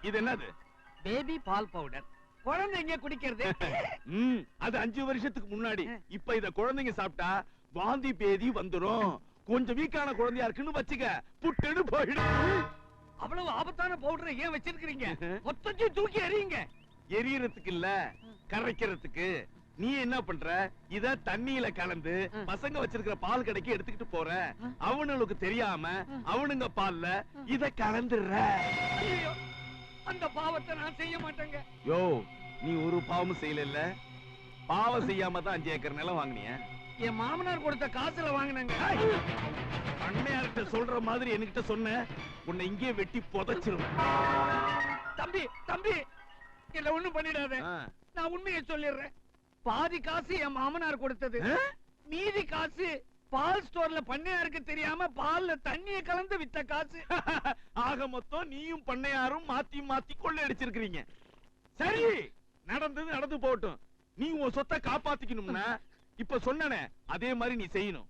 இது என்னது? பேபி பால் பவுடர். குழந்தைங்க குடிக்கிறது. அது 5 வருஷத்துக்கு முன்னாடி. இப்ப இத குழந்தைங்க சாப்பிட்டா வாந்தி பேதி வந்துரும். கொஞ்சம் வீக்கான குழந்தையா இருக்குன்னு வச்சுக்க, புட்டுன்னு போயிடும். அவ்வளவு ஆபத்தான பவுடரை ஏன் வச்சிருக்கீங்க? மொத்தத்தையும் தூக்கி எறியுங்க. எரியறதுக்கு இல்ல, கரைக்கிறதுக்கு. நீ என்ன பண்ற? இத தண்ணியில கலந்து பசங்க வச்சிருக்கிற பால் கடைக்கு எடுத்துக்கிட்டு போற. அவனுக்கு தெரியாம அவனுங்க பால்ல இத கலந்துடுற. ஐயோ, அந்த பாவத்தை நான் செய்ய மாட்டேங்க. யோ, நீ ஒரு பாவமும் செய்யல. பாவம் செய்யாம தான் 5 ஏக்கர் நிலம் வாங்கினிய. என் மாமனார் கொடுத்த காசுல வாங்கினங்க. அண்ணையார்கிட்ட சொல்ற மாதிரி என்கிட்ட சொன்ன, உன்னை இங்கே வெட்டி புதைச்சிருவேன். தம்பி தம்பி, இல்ல ஒண்ணும் பண்ணிடாத. நான் உண்மையை சொல்லிடுறேன். பாதி காசு என் மாமனார் கொடுத்தது, மீதி காசு பால் ஸ்டோர்ல பண்ணையாருக்கு தெரியாம பால்ல தண்ணியை கலந்து வித்த காசு. ஆக மொத்தம் நீயும் பண்ணையாரும் மாத்தி மாத்தி கொள்ளை அடிச்சிருக்கீங்க. சரி, நடந்தது நடந்து போகட்டும். நீ உன் சொத்தை காப்பாத்திக்கணும்னா இப்ப சொன்னனே அதே மாதிரி நீ செய்யணும்.